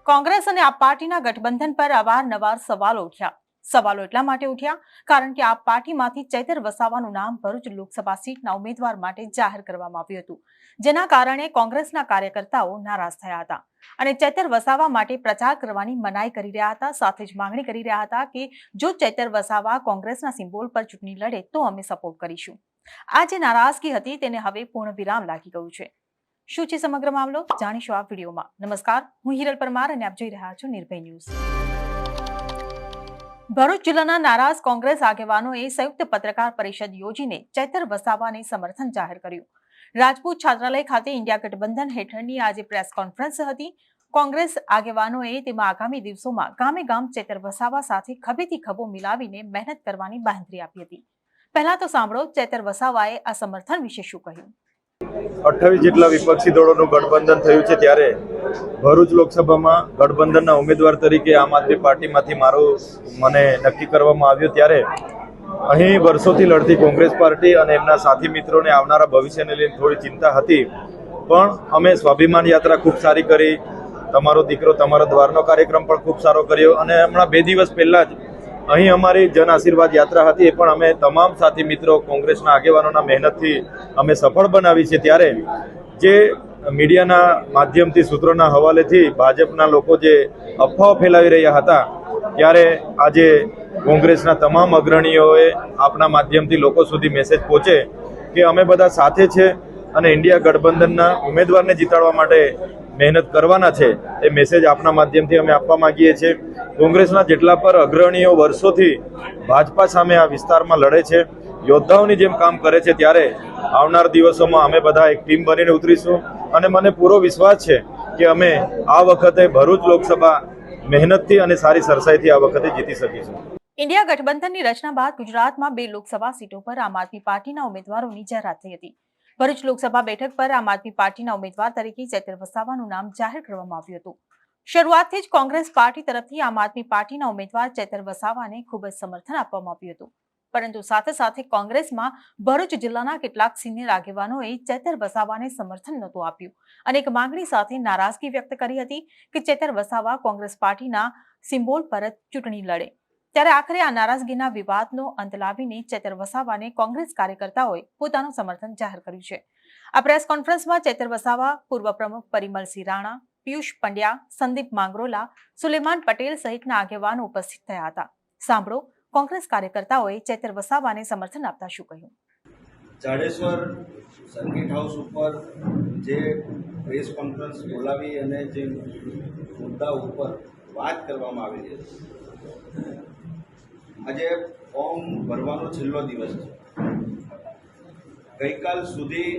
કોંગ્રેસ અને આપ પાર્ટીના ગઠબંધન પર અવારનવાર સવાલો ઉઠ્યા. સવાલો એટલા માટે ઉઠ્યા કારણ કે આપ પાર્ટીમાંથી ચૈતર વસાવાનું નામ ભરૂચ લોકસભા સીટના ઉમેદવાર માટે જાહેર કરવામાં આવ્યું હતું, જેના કારણે કોંગ્રેસના કાર્યકર્તાઓ નારાજ થયા હતા અને ચૈતર વસાવા માટે પ્રચાર કરવાની મનાઈ કરી રહ્યા હતા. સાથે જ માંગણી કરી રહ્યા હતા કે જો ચૈતર વસાવા કોંગ્રેસના સિમ્બોલ પર ચૂંટણી લડે તો અમે સપોર્ટ કરીશું. આ જે નારાજગી હતી તેને હવે પૂર્ણ વિરામ લાગી ગયું છે. શું છે સમગ્ર મામલો જાણીશું આ વિડીયોમાં. નમસ્કાર, હું હિરલ પરમાર અને આપ જોઈ રહ્યા છો નિર્ભય ન્યૂઝ. ભરૂચ જિલ્લાના નારાજ કોંગ્રેસ આગેવાનોએ સંયુક્ત પત્રકાર પરિષદ યોજીને ચૈતર વસાવાને સમર્થન જાહેર કર્યું. રાજપૂત છાત્રાલય ખાતે ઇન્ડિયા ગઠબંધન હેઠળની આજે પ્રેસ કોન્ફરન્સ હતી. કોંગ્રેસ આગેવાનોએ તેમાં આગામી દિવસોમાં ગામે ગામ ચૈતર વસાવા સાથે ખભેથી ખભો મિલાવીને મહેનત કરવાની બાંહેધરી આપી હતી. પહેલા તો સાંભળો ચૈતર વસાવાએ આ સમર્થન વિશે શું કહ્યું. 28 જેટલા વિપક્ષી દળોનું ગઠબંધન થયું છે ત્યારે ભરૂચ લોકસભામાં ગઠબંધનના ઉમેદવાર તરીકે આમ આદમી પાર્ટીમાંથી મને નક્કી કરવામાં આવ્યું. ત્યારે અહીં વર્ષોથી લડતી કોંગ્રેસ પાર્ટી અને એમના સાથી મિત્રોને આવનારા ભવિષ્યને લઈને થોડી ચિંતા હતી, પણ અમે સ્વાભિમાન યાત્રા ખૂબ સારી કરી. તમારો દીકરો તમારા દ્વારનો કાર્યક્રમ પણ ખૂબ સારો કર્યો અને હમણાં 2 દિવસ પહેલા જ અહીં અમારી જન આશીર્વાદ યાત્રા હતી, એ પણ અમે તમામ સાથી મિત્રો કોંગ્રેસના આગેવાનોના મહેનતથી અમે સફળ બનાવી છે. ત્યારે જે મીડિયાના માધ્યમથી સૂત્રોના હવાલેથી ભાજપના લોકો જે અફવાઓ ફેલાવી રહ્યા હતા, ત્યારે આજે કોંગ્રેસના તમામ અગ્રણીઓએ આપના માધ્યમથી લોકો સુધી મેસેજ પહોંચે કે અમે બધા સાથે છે અને ઇન્ડિયા ગઠબંધનના ઉમેદવારને જીતાડવા માટે મહેનત કરવાના છે. એ મેસેજ આપના માધ્યમથી અમે આપવા માંગીએ છીએ. કોંગ્રેસના જેટલા પર અગ્રણીઓ વર્ષોથી ભાજપા સામે આ વિસ્તારમાં લડે છે, યોદ્ધાઓની જેમ કામ કરે છે, ત્યારે આવનાર દિવસોમાં અમે બધા એક ટીમ બનીને ઉતરીશું અને મને પૂરો વિશ્વાસ છે કે અમે આ વખતે ભરૂચ લોકસભા મહેનતથી અને સારી સરસાઈથી આ વખતે જીતી શકીશું. ઇન્ડિયા ગઠબંધનની રચના બાદ ગુજરાતમાં 2 લોકસભા સીટો પર આમ આદમી પાર્ટીના ઉમેદવારોની જાહેરાત થઈ હતી. ભરૂચ લોકસભા બેઠક પર આમ આદમી પાર્ટીના ઉમેદવાર તરીકે ચૈતર વસાવાનું નામ જાહેર કરવામાં આવ્યું હતું. શરૂઆતથી જ કોંગ્રેસ પાર્ટી તરફથી આમ આદમી પાર્ટીના ઉમેદવાર ચૈતર વસાવાને ખૂબ જ સમર્થન આપવામાં આવ્યું હતું, પરંતુ સાથે સાથે કોંગ્રેસમાં ભરૂચ જિલ્લાના કેટલાક સિનિયર આગેવાનોએ ચૈતર વસાવાને સમર્થન નહોતું આપ્યું અને એક માંગણી સાથે નારાજગી વ્યક્ત કરી હતી કે ચૈતર વસાવા કોંગ્રેસ પાર્ટીના સિમ્બોલ પર જ ચૂંટણી લડે. ત્યારે આખરે આ નારાજગીના વિવાદનો અંત લાવીને ચૈતર વસાવાને કોંગ્રેસ કાર્યકર્તાઓએ પોતાનું સમર્થન જાહેર કર્યું છે. આ પ્રેસ કોન્ફરન્સમાં ચૈતર વસાવા, પૂર્વ પ્રમુખ પરિમલસિંહ રાણા, પિયુષ પંડ્યા, સંદીપ માંગરોલા, સુલેમાન પટેલ સહિતના આગેવાનો ઉપસ્થિત થયા હતા. સાંભળો કોંગ્રેસ કાર્યકર્તાઓએ ચૈતર વસાવાને સમર્થન આપતા શું કહ્યું. જાડેશ્વર સર્કિટ હાઉસ ઉપર જે પ્રેસ કોન્ફરન્સ બોલાવી અને જે મુદ્દા ઉપર વાત કરવામાં આવી છે, આજે ફોર્મ ભરવાનો છેલ્લો દિવસ છે. ગઈકાલ સુધી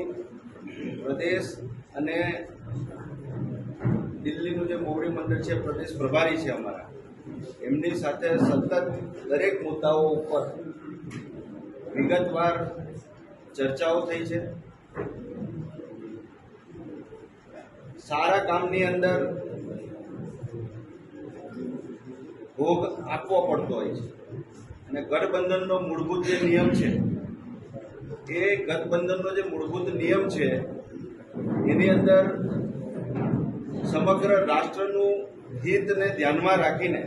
પ્રદેશ અને દિલ્હીનું જે મોવડી મંડળ છે, પ્રદેશ પ્રભારી છે અમારા, એમની સાથે સતત દરેક મુદ્દાઓ ઉપર વિગતવાર ચર્ચાઓ થઈ છે. સારા કામની અંદર ભોગ આપવો પડતો હોય છે અને ગઠબંધનનો મૂળભૂત જે નિયમ છે, એ ગઠબંધનનો જે મૂળભૂત નિયમ છે એની અંદર સમગ્ર રાષ્ટ્રનું હિતને ધ્યાનમાં રાખીને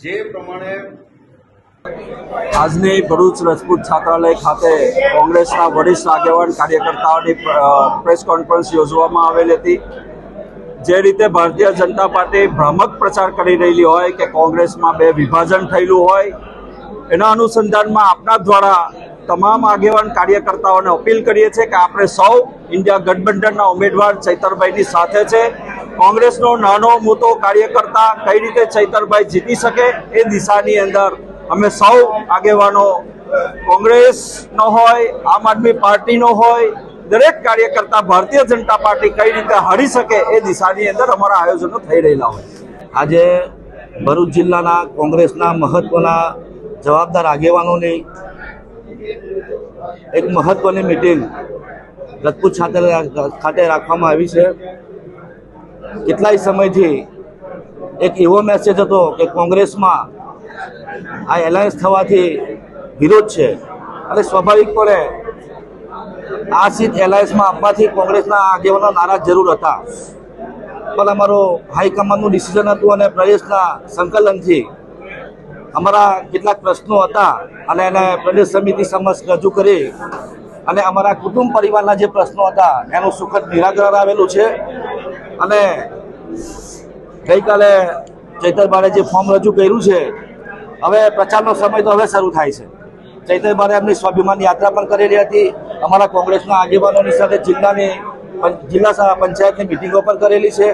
જે પ્રમાણે આજની ભરૂચ રાજપૂત છાત્રાલય ખાતે કોંગ્રેસના વરિષ્ઠ આગેવાન કાર્યકર્તાઓની પ્રેસ કોન્ફરન્સ યોજવામાં આવેલી હતી. જે રીતે ભારતીય જનતા પાર્ટી ભ્રામક પ્રચાર કરી રહેલી હોય કે કોંગ્રેસમાં 2 વિભાજન થયેલું હોય, એના અનુસંધાનમાં આપના દ્વારા તમામ આગેવાન કાર્યકર્તાઓને અપીલ કરીએ છીએ કે આપણે સૌ ઇન્ડિયા ગઠબંધનના ઉમેદવાર ચૈતરભાઈની સાથે છે. કોંગ્રેસનો નાનો મોટો કાર્યકર્તા કઈ રીતે ચૈતરભાઈ જીતી શકે એ દિશાની અંદર અમે સૌ આગેવાનો, કોંગ્રેસનો હોય, આમ આદમી પાર્ટીનો હોય, દરેક કાર્યકર્તા ભારતીય જનતા પાર્ટી કઈ રીતે હારી શકે એ દિશાની અંદર અમારા આયોજનો થઈ રહેલા હોય. આજે ભરૂચ જિલ્લાના કોંગ્રેસના મહત્વના જવાબદાર આગેવાનોની એક મહત્વની મિટિંગ રાજપૂત ખાતે રાખવામાં આવી છે. કેટલાય સમયથી એક એવો મેસેજ હતો કે કોંગ્રેસમાં આ એલાયન્સ થવાથી વિરોધ છે અને સ્વાભાવિકપણે આ સીટ એલાયન્સમાં આપવાથી કોંગ્રેસના આગેવાનો નારાજ જરૂર હતા, પણ અમારો હાઈકમાન્ડનું ડિસિઝન હતું અને પ્રદેશના સંકલનથી અમારા કેટલાક પ્રશ્નો હતા અને એને પ્રદેશ સમિતિ સમક્ષ રજૂ કરી અને અમારા કુટુંબ પરિવારના જે પ્રશ્નો હતા એનું સુખદ નિરાકરણ આવેલું છે. અને ગઈકાલે ચૈતરભાઈએ જે ફોર્મ રજૂ કર્યું છે, હવે પ્રચારનો સમય તો હવે શરૂ થાય છે. ચૈતરભાઈએ એમની સ્વાભિમાન યાત્રા પણ કરેલી હતી. અમારા કોંગ્રેસના આગેવાનોની સાથે જિલ્લા પંચાયતની મિટિંગો પણ કરેલી છે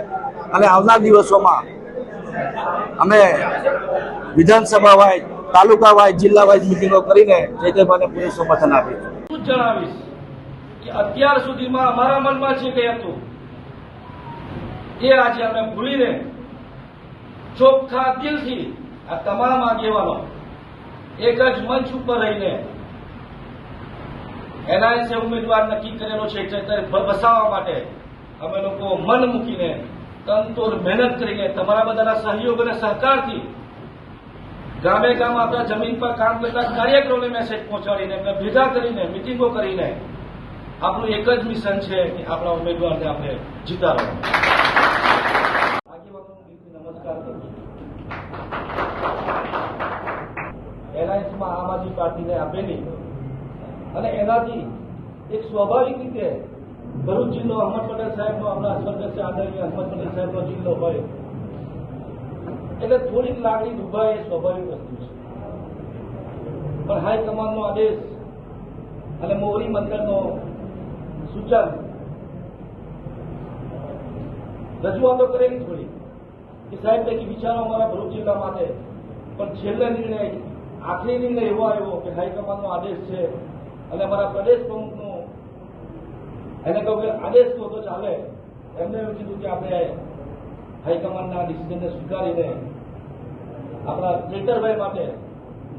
અને આવનાર દિવસોમાં અમે વિધાનસભા વાઇઝ, તાલુકા વાઇઝ, જિલ્લા વાઇઝ મિટિંગો કરીને ચૈતરભાઈને પૂરું સમર્થન આપીશું. હું જણાવીશ કે અત્યાર સુધીમાં અમારા મનમાં જે કંઈ હતું એ આજે અમે ભૂલીને ચોખ્ખા દિલથી આ તમામ આગેવાનો એક જ મંચ ઉપર રહીને એનઆઈએસે ઉમેદવાર નક્કી કરેલો છે ચૈતર બસાવવા માટે અમે લોકો મન મૂકીને તનતોડ મહેનત કરીને તમારા બધાના સહયોગ અને સહકારથી ગામે ગામ આપણા જમીન પર કામ કરતા કાર્યકરોને મેસેજ પહોંચાડીને એમને ભેગા કરીને મિટિંગો કરીને આપણું એક જ મિશન છે કે આપણા ઉમેદવારને આપણે જીતાડવા. આગેવાનોને નમસ્કાર કરું છું. એનઆઈએસમાં આમ આદમી પાર્ટીને આપેલી અને એનાથી એક સ્વાભાવિક રીતે ભરૂચ જિલ્લો અહમદ પટેલ સાહેબનો, આપણા સ્વર્ગસ્થ આદરણીય અહમદ પટેલ સાહેબનો જિલ્લો હોય એટલે થોડીક લાગણી દુભાય એ સ્વાભાવિક વસ્તુ છે. પણ હાઈકમાન્ડનો આદેશ અને મોવડી મંડળનો સૂચન રજૂઆતો કરેલી થોડી કે સાહેબ પૈકી વિચારો અમારા ભરૂચ જિલ્લા માટે, પણ છેલ્લો નિર્ણય, આખરી નિર્ણય એવો આવ્યો કે હાઈકમાન્ડનો આદેશ છે અને અમારા પ્રદેશ પ્રમુખનો એને કહ્યું કે આદેશ કહો તો ચાલે. એમને એવું કીધું કે આપણે હાઈકમાન્ડના ડિસિઝનને સ્વીકારીને આપણા ચૈતરભાઈ માટે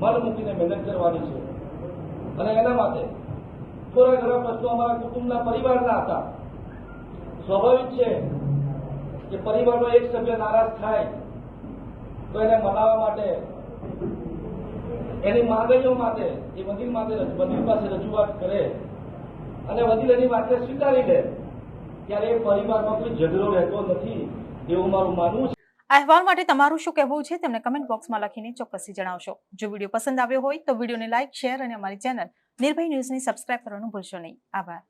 મન મૂકીને મહેનત કરવાની છે. અને એના માટે થોડા ઘણા પ્રશ્નો અમારા કુટુંબના પરિવારના હતા. સ્વાભાવિક છે કે પરિવારનો એક સભ્ય નારાજ થાય તો એને મનાવવા માટે, એની માંગણીઓ માટે એ વકીલ પાસે રજૂઆત કરે અને વકીલ એની વાતને સ્વીકારી લે ત્યારે એ પરિવારમાં કોઈ ઝઘડો રહેતો નથી એવું મારું માનવું છે. આ અહેવાલ માટે તમારું શું કહેવું છે તેમને કમેન્ટ બોક્સમાં લખીને ચોક્કસથી જણાવશો. જો વિડીયો પસંદ આવ્યો હોય તો વિડીયોને લાઇક, શેર અને અમારી ચેનલ નિર્ભય ન્યૂઝને સબસ્ક્રાઇબ કરવાનું ભૂલશો નહીં. આભાર.